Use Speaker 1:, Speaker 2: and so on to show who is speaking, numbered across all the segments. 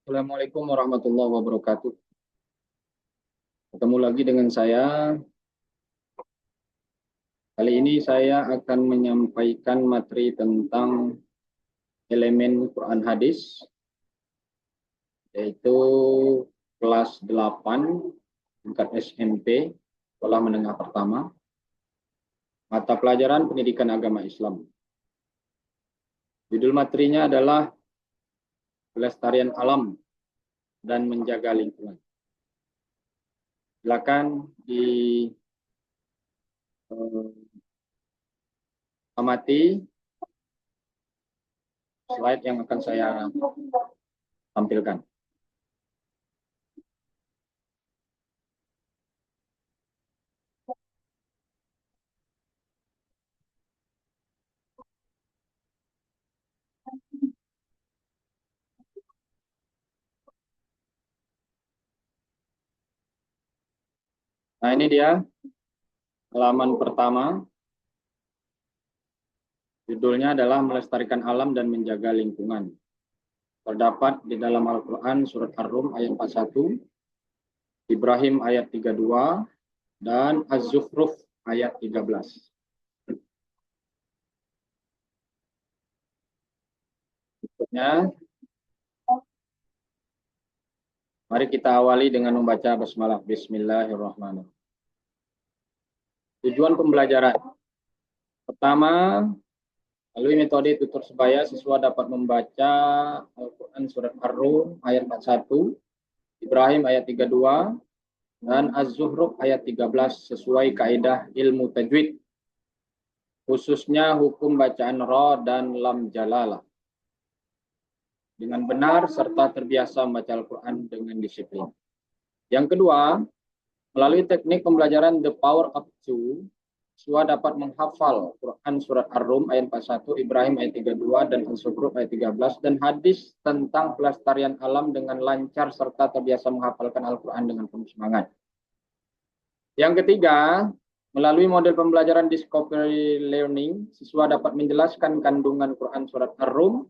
Speaker 1: Assalamualaikum warahmatullahi wabarakatuh. Ketemu lagi dengan saya. Kali ini saya akan menyampaikan materi tentang elemen Quran hadis, yaitu kelas 8 tingkat SMP, sekolah menengah pertama, mata pelajaran pendidikan agama Islam. Judul materinya adalah pelestarian alam dan menjaga lingkungan. Silakan amati slide yang akan saya tampilkan. Nah, ini dia halaman pertama. Judulnya adalah melestarikan alam dan menjaga lingkungan. Terdapat di dalam Al-Quran surat Ar-Rum ayat 41, Ibrahim ayat 32, dan Az-Zukhruf ayat 13. Berikutnya, mari kita awali dengan membaca basmalah. Bismillahirrahmanirrahim. Tujuan pembelajaran. Pertama, melalui metode tutur sebaya, siswa dapat membaca Al-Quran surat Ar-Rum ayat 41, Ibrahim ayat 32, dan Az-Zuhruf ayat 13 sesuai kaidah ilmu tajwid, khususnya hukum bacaan ro dan lam jalalah, dengan benar serta terbiasa membaca Al-Quran dengan disiplin. Yang kedua, melalui teknik pembelajaran The Power of Two, siswa dapat menghafal Quran surat Ar-Rum ayat 41, Ibrahim ayat 32, dan Az-Zukhruf ayat 13, dan hadis tentang pelestarian alam dengan lancar serta terbiasa menghafalkan Al-Quran dengan penuh semangat. Yang ketiga, melalui model pembelajaran discovery learning, siswa dapat menjelaskan kandungan Quran surat Ar-Rum,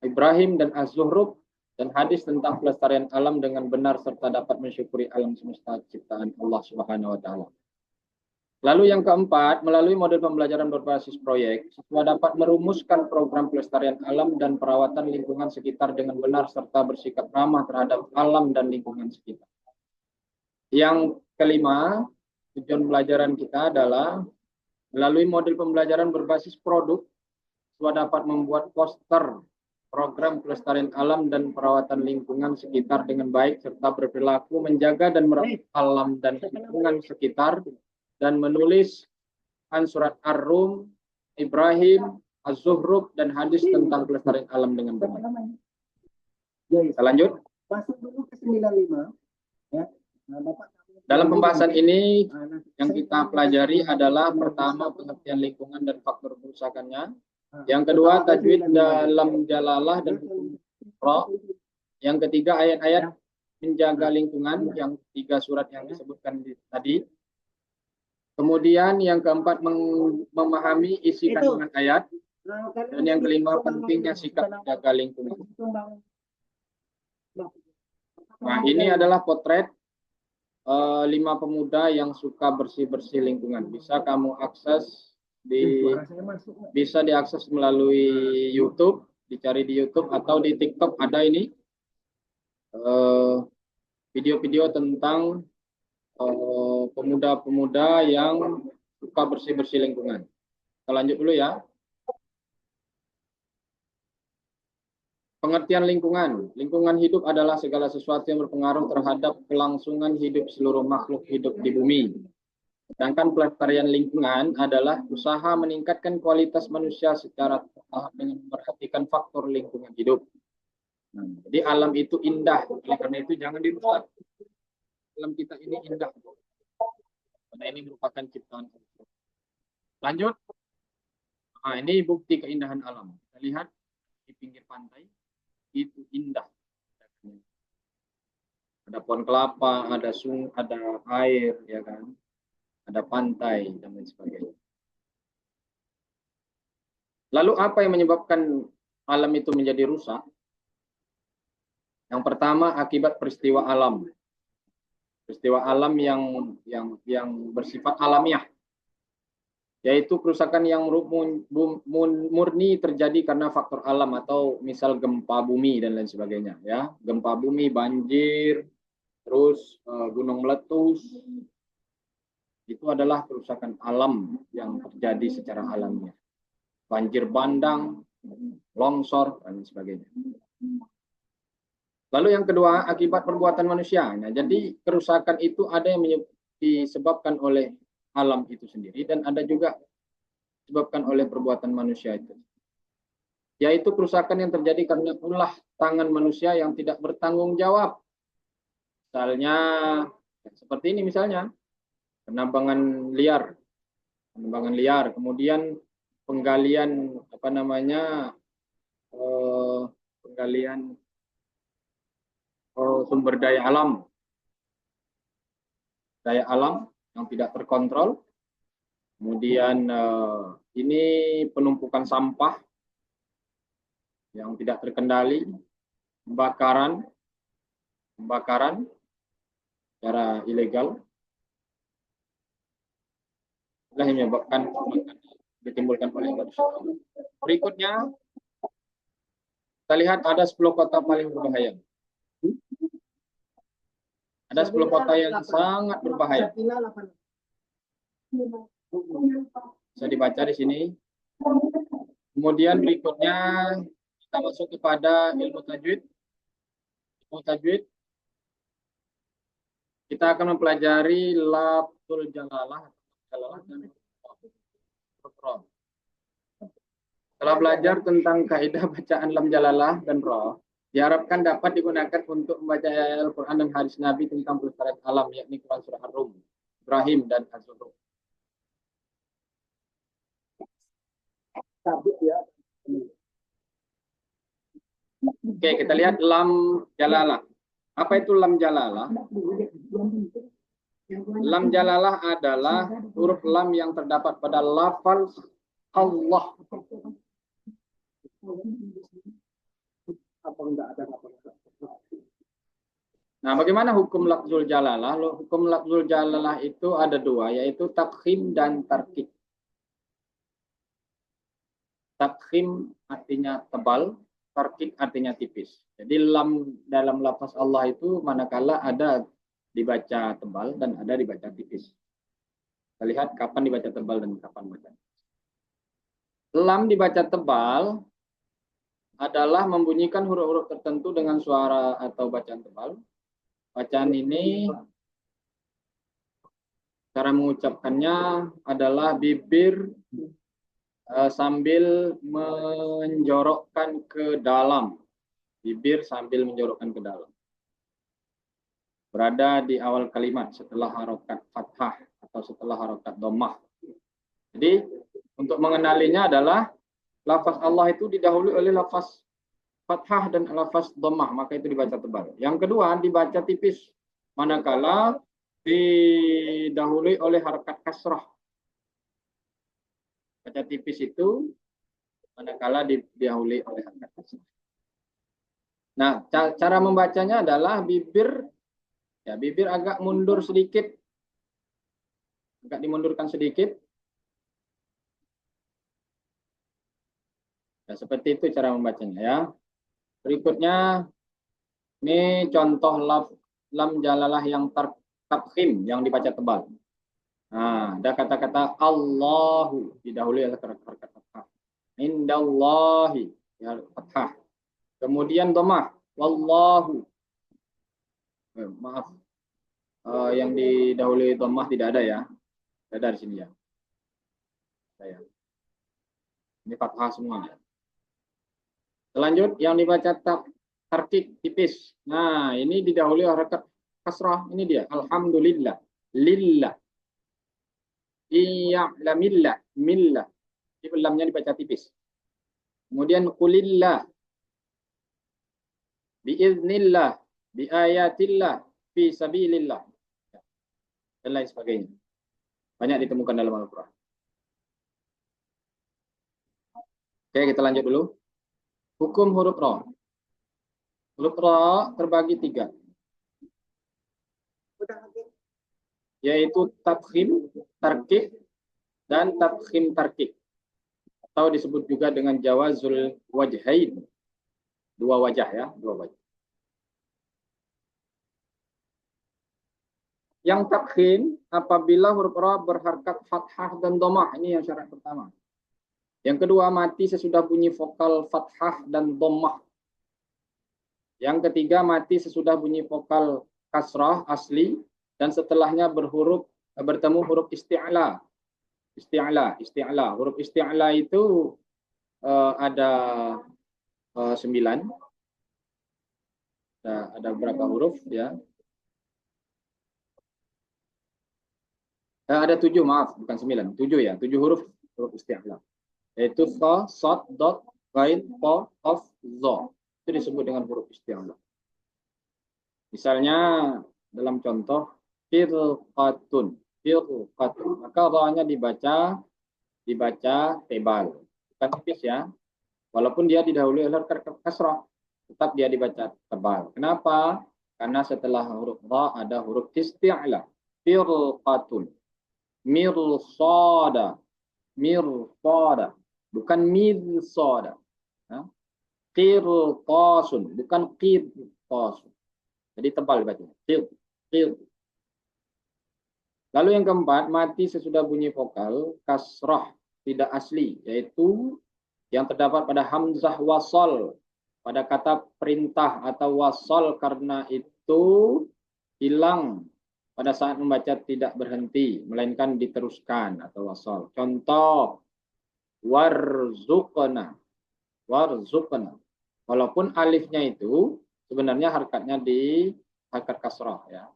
Speaker 1: Ibrahim, dan Az-Zukhruf, dan hadis tentang pelestarian alam dengan benar serta dapat mensyukuri alam semesta ciptaan Allah Subhanahu wa taala. Lalu yang keempat, melalui model pembelajaran berbasis proyek, siswa dapat merumuskan program pelestarian alam dan perawatan lingkungan sekitar dengan benar serta bersikap ramah terhadap alam dan lingkungan sekitar. Yang kelima, tujuan pelajaran kita adalah melalui model pembelajaran berbasis produk, siswa dapat membuat poster program pelestarian alam dan perawatan lingkungan sekitar dengan baik serta berperilaku menjaga dan merawat alam dan lingkungan sekitar, dan menulis surat Ar-Rum, Ibrahim, Az-Zukhruf, dan hadis tentang pelestarian alam dengan benar. Kita lanjut. Masuk dulu ke 95 ya. Dalam pembahasan ini yang kita pelajari adalah pertama pengertian lingkungan dan faktor kerusakannya. Yang kedua tajwid dalam jalalah dan hukum ro. Yang ketiga ayat-ayat menjaga lingkungan, yang tiga surat yang disebutkan tadi. Kemudian yang keempat memahami isi kandungan ayat. Dan yang kelima pentingnya sikap menjaga lingkungan. Nah, ini adalah potret 5 pemuda yang suka bersih-bersih lingkungan. Bisa kamu akses bisa diakses melalui YouTube, dicari di YouTube atau di TikTok ada ini video-video tentang pemuda-pemuda yang suka bersih-bersih lingkungan. Kita lanjut dulu ya. Pengertian lingkungan. Lingkungan hidup adalah segala sesuatu yang berpengaruh terhadap kelangsungan hidup seluruh makhluk hidup di bumi. Sedangkan pelestarian lingkungan adalah usaha meningkatkan kualitas manusia secara bertahap dengan memperhatikan faktor lingkungan hidup. Nah, jadi alam itu indah, oleh karena itu jangan dirusak. Alam kita ini indah, karena ini merupakan ciptaan Allah. Lanjut. Nah, ini bukti keindahan alam. Kita lihat di pinggir pantai, itu indah. Ada pohon kelapa, ada sungai, ada air, ya kan? Ada pantai dan lain sebagainya. Lalu apa yang menyebabkan alam itu menjadi rusak? Yang pertama akibat peristiwa alam. Peristiwa alam yang bersifat alamiah, yaitu kerusakan yang murni terjadi karena faktor alam atau misal gempa bumi dan lain sebagainya, ya. Gempa bumi, banjir, terus gunung meletus, itu adalah kerusakan alam yang terjadi secara alamiah. Banjir bandang, longsor dan lain sebagainya. Lalu yang kedua akibat perbuatan manusia. Nah, jadi kerusakan itu ada yang disebabkan oleh alam itu sendiri dan ada juga disebabkan oleh perbuatan manusia itu. Yaitu kerusakan yang terjadi karena ulah tangan manusia yang tidak bertanggung jawab. Misalnya seperti ini misalnya, penambangan liar, kemudian penggalian penggalian sumber daya alam yang tidak terkontrol. Kemudian ini penumpukan sampah yang tidak terkendali, pembakaran secara ilegal, itulah yang menyebabkan ditimbulkan oleh manusia. Berikutnya kita lihat ada 10 kota paling berbahaya. Ada 10 kota yang sangat berbahaya. Bisa dibaca di sini. Kemudian berikutnya kita masuk kepada ilmu tajwid. Ilmu tajwid. Kita akan mempelajari lafzul jalalah dan huruf. Setelah belajar tentang kaidah bacaan lam jalalah dan roh, diharapkan dapat digunakan untuk membaca ayat Al-Quran dan hadis Nabi tentang pelestarian alam, yakni Quran Surah Ar-Rum, Ibrahim, dan Az-Zukhruf. Oke, kita lihat lam jalalah. Apa itu lam jalalah? Lam jalalah adalah huruf lam yang terdapat pada lafaz Allah. Nah, bagaimana hukum lafzul jalalah? Hukum lafzul jalalah itu ada dua, yaitu tafkhim dan tarkik. Tafkhim artinya tebal, tarkik artinya tipis. Jadi lam dalam lafaz Allah itu manakala ada dibaca tebal dan ada dibaca tipis. Kita lihat kapan dibaca tebal dan kapan dibaca tipis. Lam dibaca tebal adalah membunyikan huruf-huruf tertentu dengan suara atau bacaan tebal. Bacaan ini cara mengucapkannya adalah bibir sambil menjorokkan ke dalam. Bibir sambil menjorokkan ke dalam. Berada di awal kalimat setelah harokat fathah atau setelah harokat dhammah. Jadi untuk mengenalinya adalah lafaz Allah itu didahului oleh lafaz fathah dan lafaz dhammah, maka itu dibaca tebal. Yang kedua dibaca tipis, manakala didahului oleh harakat kasrah. Baca tipis itu manakala didahului oleh harakat kasrah. Nah, cara membacanya adalah bibir agak mundur sedikit. Agak dimundurkan sedikit. Ya, seperti itu cara membacanya ya. Berikutnya ini contoh lam jalalah yang tafkhim yang dibaca tebal. Nah, ada kata-kata Allahu didahului oleh harakat fathah. Indallahi ya fathah. Kemudian dhammah wallahu. Maaf. Yang didahului dhammah tidak ada ya. Tidak ada di sini ya. Ini fathah semua. Selanjut yang dibaca tarkik tipis. Nah, ini didahului harakat kasrah. Ini dia. Alhamdulillah. Lillah. Iya'lamillah. Millah. Ini lamnya dibaca tipis. Kemudian qulillah. Biiznillah. Biayatillah. Fi sabilillah. Dan lain sebagainya. Banyak ditemukan dalam Al-Quran. Oke, kita lanjut dulu. Hukum huruf ro. Huruf ra terbagi 3, yaitu tafkhim, tarkik, dan tafkhim tarkik, atau disebut juga dengan jawazul wajhain, dua wajah ya, dua wajah. Yang tafkhim apabila huruf ra berharkat fathah dan dhammah, ini yang syarat pertama. Yang kedua, mati sesudah bunyi vokal fathah dan dhammah. Yang ketiga, mati sesudah bunyi vokal kasrah asli dan setelahnya bertemu huruf isti'la. Isti'la. Huruf isti'la itu ada 9. Ada berapa huruf ya? Ada 7, maaf, bukan 9. 7 ya, 7 huruf isti'la. Yaitu fa, sad, dot, ghain, ta, qaf, dha. Itu disebut dengan huruf isti'la. Misalnya dalam contoh firqatun, maka ra-nya dibaca tebal, bukan tipis ya. Walaupun dia didahului oleh kasrah, tetap dia dibaca tebal. Kenapa? Karena setelah huruf ra ada huruf isti'la. Firqatun, mirsada, bukan mirsada. Qirtasun, bukan qirtasun. Jadi tebal bacanya. Lalu yang keempat, mati sesudah bunyi vokal kasrah tidak asli, yaitu yang terdapat pada hamzah wasal pada kata perintah atau wasal, karena itu hilang pada saat membaca tidak berhenti, melainkan diteruskan atau wasal. Contoh, warzuqna. Walaupun alifnya itu sebenarnya harkatnya di harkat kasrah ya.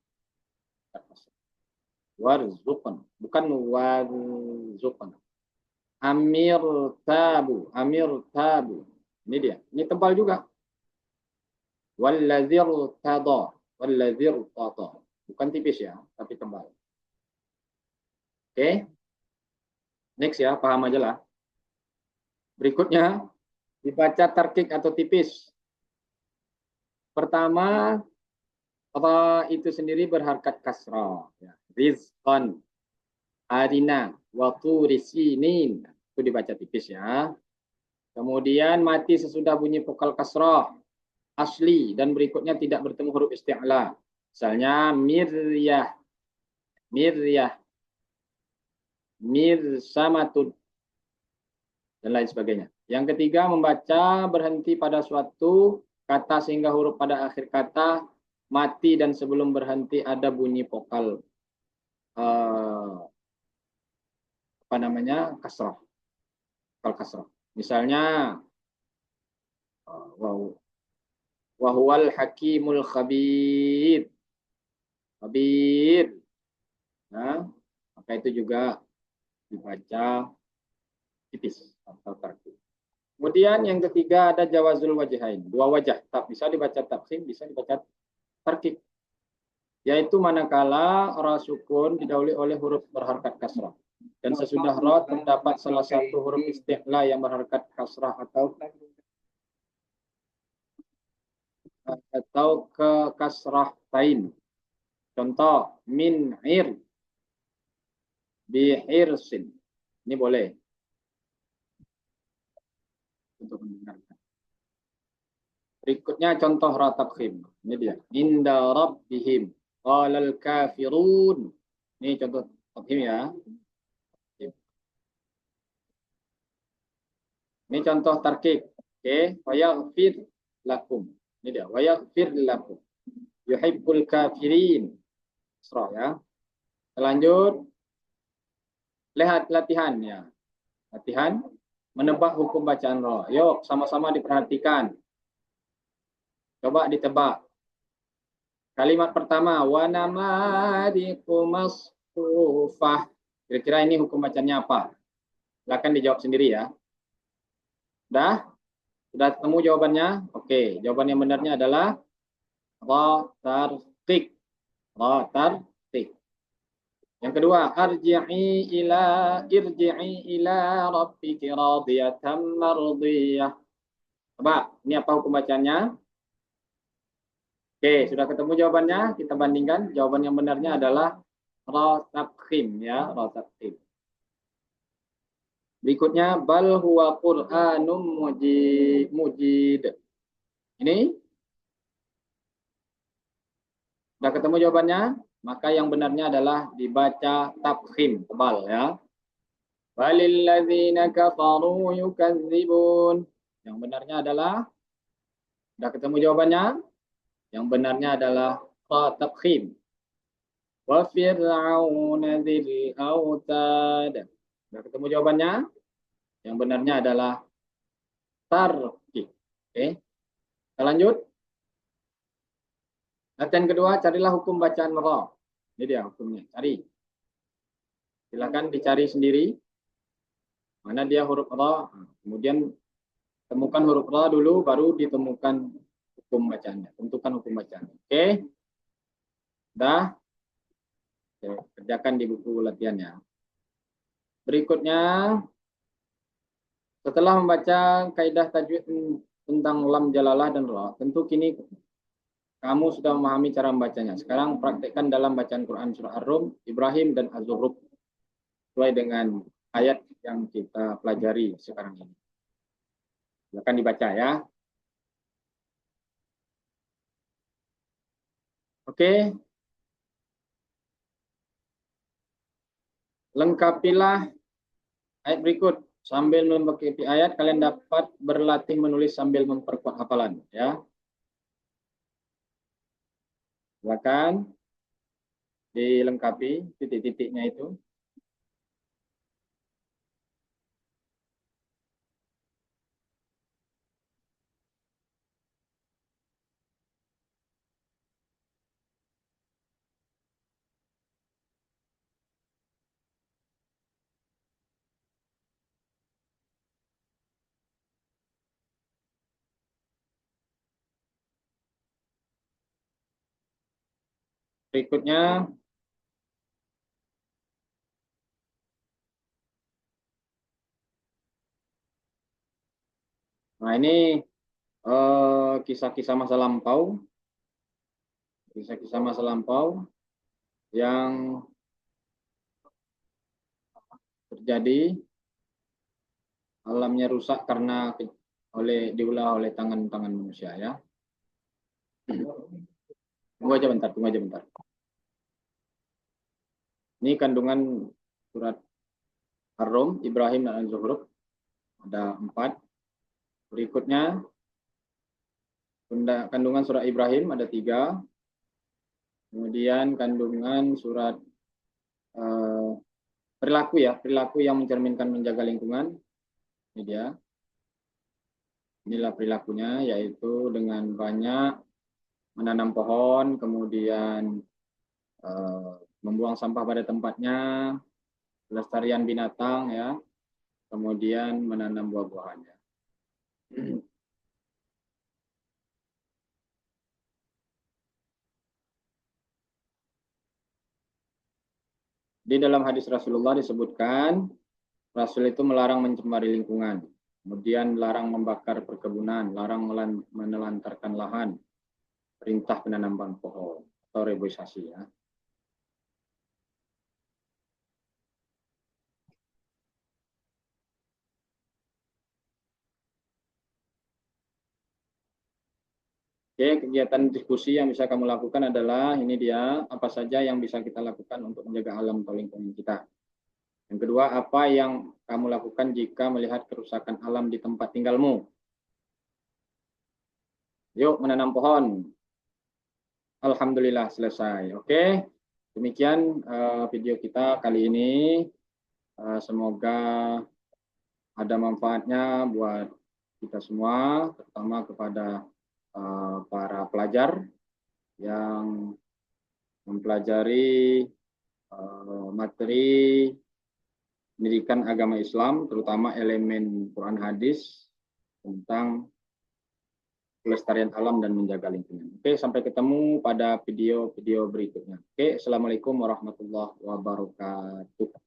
Speaker 1: Warzuqna, bukan warzuqna. Amir tabu. Ini dia. Ini tebal juga. Walladzir tada. Bukan tipis ya, tapi tebal. Oke. Next ya, paham aja lah. Berikutnya dibaca tarkik atau tipis. Pertama, ra itu sendiri berharkat kasrah. Ya. Rizqan, arina, wa turisinin. Itu dibaca tipis ya. Kemudian mati sesudah bunyi vokal kasrah asli dan berikutnya tidak bertemu huruf isti'la. Misalnya miryah, mirsamatun, dan lain sebagainya. Yang ketiga, membaca berhenti pada suatu kata sehingga huruf pada akhir kata mati dan sebelum berhenti ada bunyi vokal kasrah. Vokal kasrah. Misalnya wa huwal hakimul khabir. Nah, maka itu juga dibaca tipis atau tarkib. Kemudian yang ketiga ada jawazul wajhain, dua wajah. Bisa dibaca tafkhim, bisa dibaca tarkib. Yaitu manakala ra sukun didahului oleh huruf berharkat kasrah. Dan sesudah ra terdapat salah satu huruf isti'la yang berharkat kasrah atau ke kasrah tain. Contoh min ir bihirsin. Ini boleh untuk mendengarkan. Berikutnya contoh ra tafkhim. Ini dia. Inda rabbihim qalal kafirun. Ini contoh tafkhim ya. Ini contoh tarkik. Oke, wa yaghfir lakum. Ini dia, wa yaghfir lakum. Yuhibbul kafirin. Surah ya. Lanjut. Lihat latihan ya. Latihan menebak hukum bacaan ra. Yuk, sama-sama diperhatikan. Coba ditebak. Kalimat pertama, wa namadiku masfufah. Kira-kira ini hukum bacanya apa? Silakan dijawab sendiri ya. Sudah ketemu jawabannya? Oke, jawaban yang benarnya adalah ra tarqiq. Yang kedua, irji'i ila rabbiki radiyatan mardiyah. Coba, ini apa hukum bacanya? Oke, sudah ketemu jawabannya. Kita bandingkan. Jawaban yang benarnya adalah Rotabkhim ya, Rotabkhim. Berikutnya bal huwa Qur'anum mujid. Ini sudah ketemu jawabannya, maka yang benarnya adalah dibaca tabkhim, tebal ya. Walilladzina kafaru yukadzibun. Yang benarnya adalah, sudah ketemu jawabannya? Yang benarnya adalah tabkhim. Wa fir'auna dzil autad. Sudah ketemu jawabannya? Yang benarnya adalah tarki. Oke. Kita lanjut. Latihan kedua, carilah hukum bacaan ra. Ini dia hukumnya. Cari. Silakan dicari sendiri. Mana dia huruf ra. Kemudian temukan huruf ra dulu, baru ditemukan hukum bacaannya. Tentukan hukum bacaannya. Oke. Sudah. Kerjakan di buku latihannya. Berikutnya, setelah membaca kaidah tajwid tentang lam jalalah dan ra, tentu kini kamu sudah memahami cara membacanya. Sekarang praktekkan dalam bacaan Quran surah Ar-Rum, Ibrahim, dan Az-Zukhruf sesuai dengan ayat yang kita pelajari sekarang ini. Silakan dibaca ya. Oke. Lengkapilah ayat berikut. Sambil melengkapi ayat, kalian dapat berlatih menulis sambil memperkuat hafalan. Ya. Silakan dilengkapi titik-titiknya itu. Berikutnya, nah ini kisah-kisah masa lampau. Kisah-kisah masa lampau yang terjadi, alamnya rusak karena diulah oleh tangan-tangan manusia ya. Tunggu aja bentar. Ini kandungan surat Ar-Rum, Ibrahim, dan Az-Zukhruf. Ada 4. Berikutnya, kandungan surat Ibrahim ada 3. Kemudian kandungan surat perilaku yang mencerminkan menjaga lingkungan. Ini dia. Inilah perilakunya, yaitu dengan banyak menanam pohon, kemudian membuang sampah pada tempatnya, pelestarian binatang ya, kemudian menanam buah-buahannya. Di dalam hadis Rasulullah disebutkan, Rasul itu melarang mencemari lingkungan, kemudian larang membakar perkebunan, larang menelantarkan lahan, perintah penanaman pohon atau reboisasi ya. Oke, kegiatan diskusi yang bisa kamu lakukan adalah ini dia, apa saja yang bisa kita lakukan untuk menjaga alam atau lingkungan kita. Yang kedua, apa yang kamu lakukan jika melihat kerusakan alam di tempat tinggalmu? Yuk menanam pohon. Alhamdulillah selesai. Oke, demikian video kita kali ini. Semoga ada manfaatnya buat kita semua, terutama kepada para pelajar yang mempelajari materi pendidikan agama Islam, terutama elemen Quran hadis tentang pelestarian alam dan menjaga lingkungan. Oke, sampai ketemu pada video-video berikutnya. Oke, assalamualaikum warahmatullahi wabarakatuh.